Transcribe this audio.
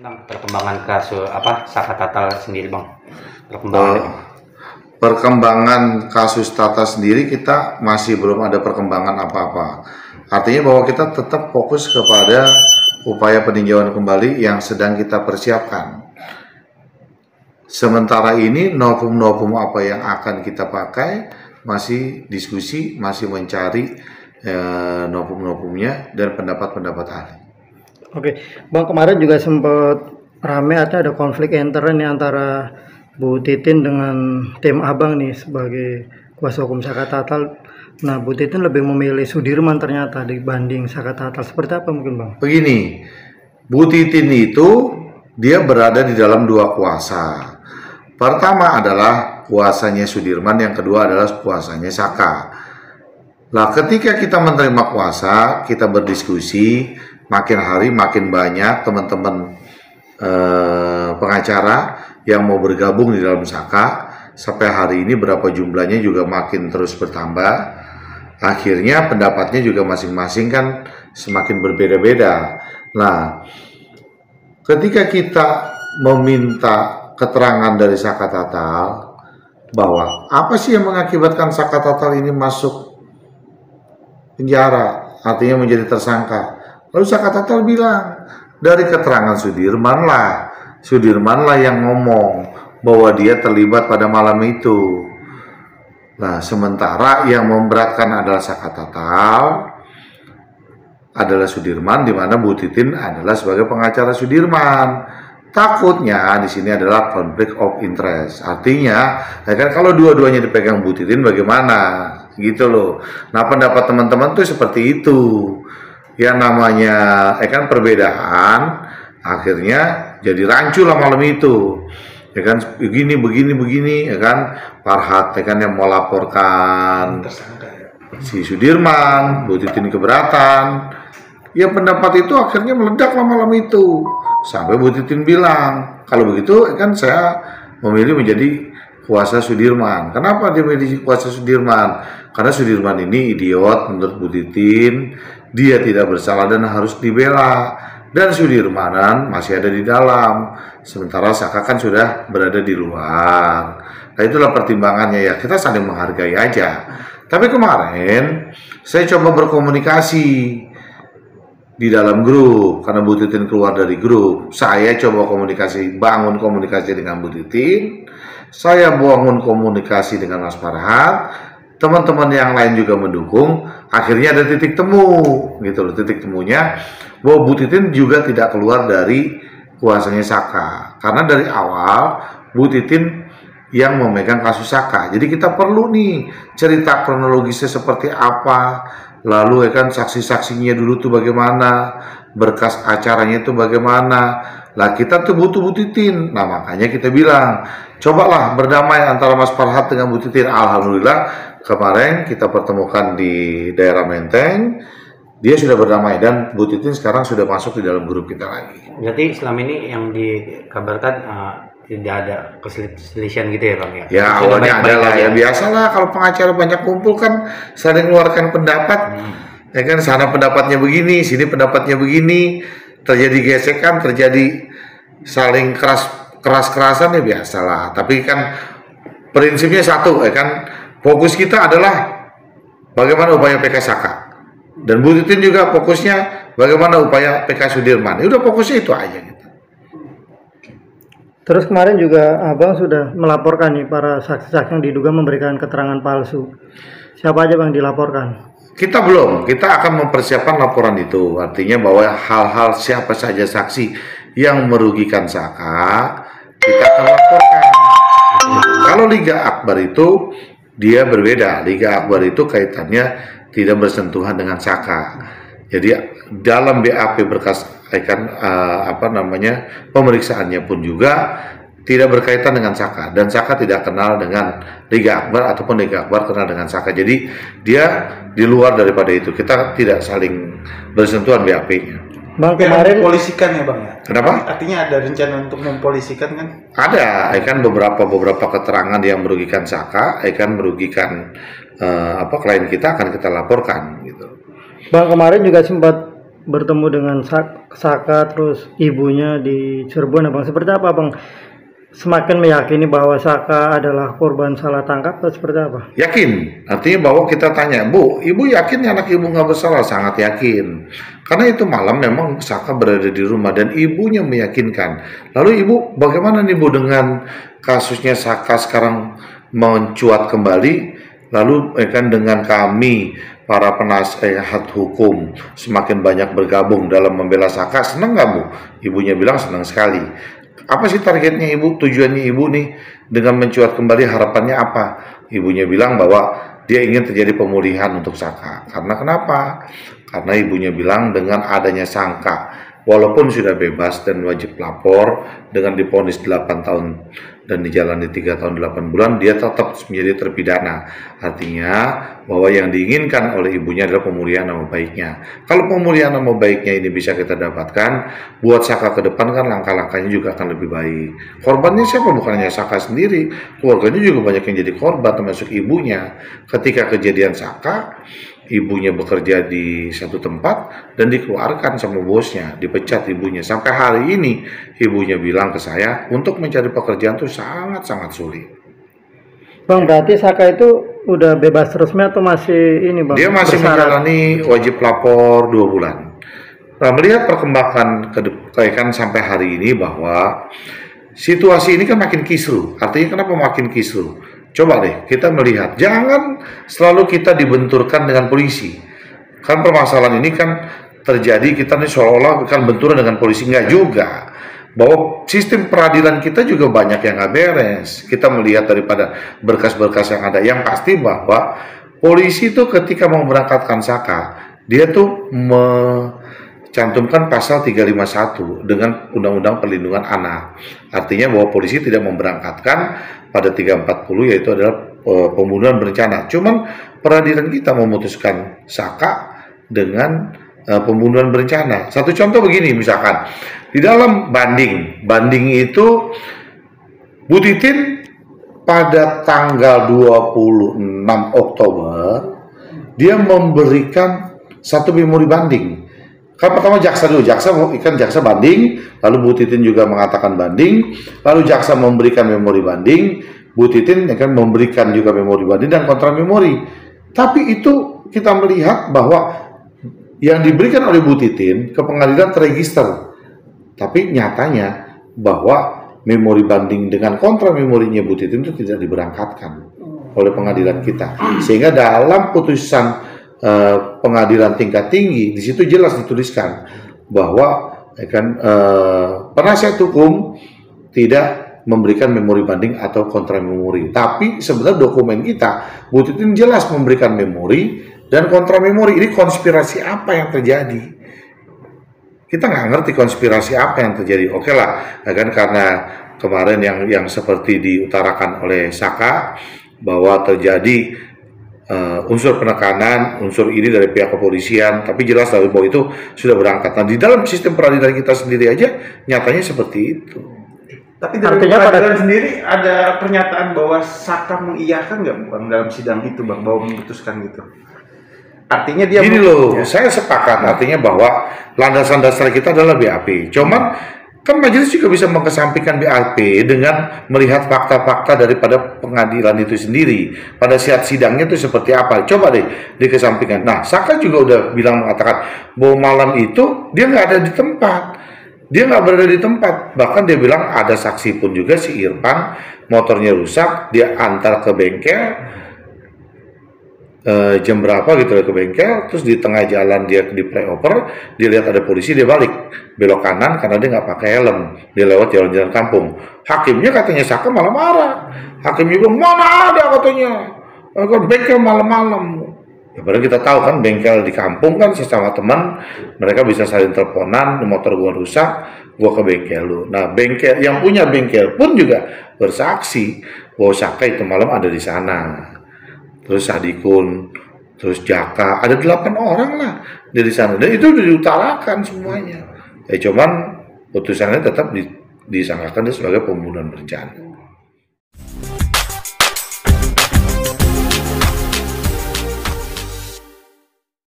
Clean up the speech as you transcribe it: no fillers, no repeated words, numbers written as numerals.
Tentang perkembangan kasus Saka Tatal sendiri, Bang. Perkembangan. Perkembangan kasus Tata sendiri kita masih belum ada perkembangan apa-apa. Artinya bahwa kita tetap fokus kepada upaya peninjauan kembali yang sedang kita persiapkan. Sementara ini novum-novum apa yang akan kita pakai masih diskusi, masih mencari novum-novumnya dan pendapat-pendapat ahli. Oke, Bang, kemarin juga sempat rame ada konflik intern nih antara Bu Titin dengan tim Abang nih sebagai kuasa hukum Saka Tatal. Nah, Bu Titin lebih memilih Sudirman ternyata dibanding Saka Tatal. Seperti apa mungkin, Bang? Begini, Bu Titin itu dia berada di dalam dua kuasa. Pertama adalah kuasanya Sudirman, yang kedua adalah kuasanya Saka. Nah, ketika kita menerima kuasa, kita berdiskusi, makin hari makin banyak teman-teman pengacara yang mau bergabung di dalam Saka. Sampai hari ini berapa jumlahnya juga makin terus bertambah. Akhirnya pendapatnya juga masing-masing kan semakin berbeda-beda. Nah, ketika kita meminta keterangan dari Saka Tatal bahwa apa sih yang mengakibatkan Saka Tatal ini masuk penjara, artinya menjadi tersangka. Lalu Saka Tatal bilang, dari keterangan Sudirman lah yang ngomong bahwa dia terlibat pada malam itu. Nah, sementara yang memberatkan adalah Saka Tatal, adalah Sudirman, di mana Bu Titin adalah sebagai pengacara Sudirman. Takutnya di sini adalah conflict of interest. Artinya, ya kan, kalau dua-duanya dipegang Bu Titin bagaimana? Gitu loh. Nah, pendapat teman-teman tuh seperti itu. Yang namanya kan perbedaan akhirnya jadi rancu lah malam itu. Ya kan, begini ya kan, Farhat ya kan yang mau laporkan si Sudirman, Bu Titin keberatan. Ya, pendapat itu akhirnya meledak lah malam itu. Sampai Bu Titin bilang, kalau begitu kan saya memilih menjadi kuasa Sudirman. Kenapa dia memilih kuasa Sudirman? Karena Sudirman ini idiot menurut Bu Titin. Dia tidak bersalah dan harus dibela. Dan Sudirmanan masih ada di dalam. Sementara Saka kan sudah berada di luar. Nah, itulah pertimbangannya ya. Kita saling menghargai aja. Tapi kemarin saya coba berkomunikasi di dalam grup, karena Bu Titin keluar dari grup. Saya coba bangun komunikasi dengan Bu Titin, saya bangun komunikasi dengan Mas Farhat, teman-teman yang lain juga mendukung. Akhirnya ada titik temu, gitu loh. Titik temunya bahwa Bu Titin juga tidak keluar dari kuasanya Saka, karena dari awal Bu Titin yang memegang kasus Saka. Jadi kita perlu nih cerita kronologisnya seperti apa, lalu ya kan saksi-saksinya dulu tuh bagaimana, berkas acaranya itu bagaimana. Lah kita tuh butuh Bu Titin. Nah, makanya kita bilang, cobalah berdamai antara Mas Farhat dengan Bu Titin. Alhamdulillah kemarin kita pertemukan di daerah Menteng. Dia sudah berdamai dan Bu Titin sekarang sudah masuk di dalam grup kita lagi. Berarti selama ini yang dikabarkan tidak ada keselisihan gitu ya, Bang ya? Ya, awalnya ada lah ya, biasalah kalau pengacara banyak kumpul kan saling mengeluarkan pendapat. Ya kan, sana pendapatnya begini, sini pendapatnya begini, terjadi gesekan, terjadi saling keras-kerasan ya biasalah. Tapi kan prinsipnya satu ya kan, fokus kita adalah bagaimana upaya PK Saka. Dan Bu Titin juga fokusnya bagaimana upaya PK Sudirman. Ya udah, fokusnya itu aja gitu. Terus kemarin juga Abang sudah melaporkan nih para saksi-saksi yang diduga memberikan keterangan palsu. Siapa aja Bang dilaporkan? Kita belum, kita akan mempersiapkan laporan itu. Artinya bahwa hal-hal siapa saja saksi yang merugikan Saka, kita akan laporkan. Kalau Liga Akbar itu dia berbeda. Liga Akbar itu kaitannya tidak bersentuhan dengan Saka. Jadi dalam BAP berkas pemeriksaannya pun juga tidak berkaitan dengan Saka, dan Saka tidak kenal dengan Liga Akbar ataupun Liga Akbar kenal dengan Saka. Jadi dia di luar daripada itu. Kita tidak saling bersentuhan BAP-nya. Bang, kemarin mempolisikan ya Bang ya? Kenapa? Artinya ada rencana untuk mempolisikan kan? Ada, kan beberapa keterangan yang merugikan Saka, kan merugikan klien kita akan kita laporkan gitu. Bang, kemarin juga sempat bertemu dengan Saka terus ibunya di Cirebon, Abang. Seperti apa, Bang? Semakin meyakini bahwa Saka adalah korban salah tangkap atau seperti apa? Yakin, artinya bahwa kita tanya, Bu, ibu yakin anak ibu nggak bersalah? Sangat yakin. Karena itu malam memang Saka berada di rumah dan ibunya meyakinkan. Lalu ibu, bagaimana nih Bu dengan kasusnya Saka sekarang mencuat kembali? Lalu kan dengan kami para penasehat hukum semakin banyak bergabung dalam membela Saka, senang nggak Bu? Ibunya bilang senang sekali. Apa sih targetnya ibu, tujuannya ibu nih dengan mencuat kembali, harapannya apa? Ibunya bilang bahwa dia ingin terjadi pemulihan untuk Saka. Karena kenapa? Karena ibunya bilang dengan adanya Saka, walaupun sudah bebas dan wajib lapor dengan divonis 8 tahun dan dijalani 3 tahun 8 bulan, dia tetap menjadi terpidana. Artinya bahwa yang diinginkan oleh ibunya adalah pemulihan nama baiknya. Kalau pemulihan nama baiknya ini bisa kita dapatkan, buat Saka ke depan kan langkah-langkahnya juga akan lebih baik. Korbannya siapa? Bukan hanya Saka sendiri, keluarganya juga banyak yang jadi korban, termasuk ibunya. Ketika kejadian Saka, ibunya bekerja di satu tempat dan dikeluarkan sama bosnya, dipecat ibunya. Sampai hari ini ibunya bilang ke saya untuk mencari pekerjaan tuh sangat-sangat sulit. Bang, berarti Saka itu udah bebas resmi atau masih ini, Bang? Dia masih bersyarat? menjalani wajib lapor 2 bulan. Nah, melihat perkembangan kan sampai hari ini bahwa situasi ini kan makin kisruh. Artinya kenapa makin kisruh? Coba deh kita melihat, jangan selalu kita dibenturkan dengan polisi. Kan permasalahan ini kan terjadi, kita nih seolah-olah kan benturan dengan polisi, enggak juga. Bahwa sistem peradilan kita juga banyak yang nggak beres. Kita melihat daripada berkas-berkas yang ada, yang pasti bahwa polisi itu ketika mau berangkatkan Saka, dia tuh cantumkan pasal 351 dengan Undang-Undang Perlindungan Anak. Artinya bahwa polisi tidak memberangkatkan pada 340, yaitu adalah pembunuhan berencana. Cuman peradilan kita memutuskan Saka dengan pembunuhan berencana. Satu contoh begini, misalkan di dalam banding itu Bu Titin pada tanggal 26 Oktober dia memberikan satu memori banding. Kan pertama jaksa banding, lalu Bu Titin juga mengatakan banding, lalu jaksa memberikan memori banding, Bu Titin akan memberikan juga memori banding dan kontra memori. Tapi itu kita melihat bahwa yang diberikan oleh Bu Titin ke pengadilan terregister, tapi nyatanya bahwa memori banding dengan kontra memorinya Bu Titin itu tidak diberangkatkan oleh pengadilan kita, sehingga dalam putusan pengadilan tingkat tinggi di situ jelas dituliskan bahwa penasihat hukum tidak memberikan memori banding atau kontra memori. Tapi sebenarnya dokumen kita Bu Titin jelas memberikan memori dan kontra memori. Ini konspirasi apa yang terjadi? Kita nggak ngerti konspirasi apa yang terjadi. Oke lah, kan karena kemarin yang seperti diutarakan oleh Saka bahwa terjadi unsur penekanan, unsur ini dari pihak kepolisian, tapi jelas dari bahwa itu sudah berangkat. Nah, di dalam sistem peradilan kita sendiri aja nyatanya seperti itu. Tapi dari peradilan sendiri ada pernyataan bahwa Saka mengiyakan nggak Bang dalam sidang itu Bang, bahwa memutuskan gitu. Artinya dia gini loh, saya sepakat artinya bahwa landasan dasar kita adalah BAP. Cuman kan majelis juga bisa mengesampingkan BAP dengan melihat fakta-fakta daripada pengadilan itu sendiri. Pada saat sidangnya itu seperti apa? Coba deh dikesampingkan. Nah, Saka juga udah mengatakan bahwa malam itu dia nggak ada di tempat. Dia nggak berada di tempat. Bahkan dia bilang ada saksi pun juga, si Irfan, motornya rusak, dia antar ke bengkel. Jam berapa gitu ke bengkel, terus di tengah jalan dia di flyover, dia lihat ada polisi, dia balik belok kanan karena dia nggak pakai helm, dia lewat jalan-jalan kampung. Hakimnya katanya Saka malah marah, hakimnya bilang mana ada katanya kan bengkel malam-malam. Ya padahal kita tahu kan bengkel di kampung kan sesama teman mereka bisa saling teleponan, motor gua rusak, gua ke bengkel lu. Nah bengkel yang punya bengkel pun juga bersaksi bahwa Saka itu malam ada di sana. Terus Sadikun, terus Jaka, ada 8 orang lah dari sana. Dan itu sudah diutarakan semuanya. Cuman putusannya tetap disangkakan sebagai pembunuhan berencana.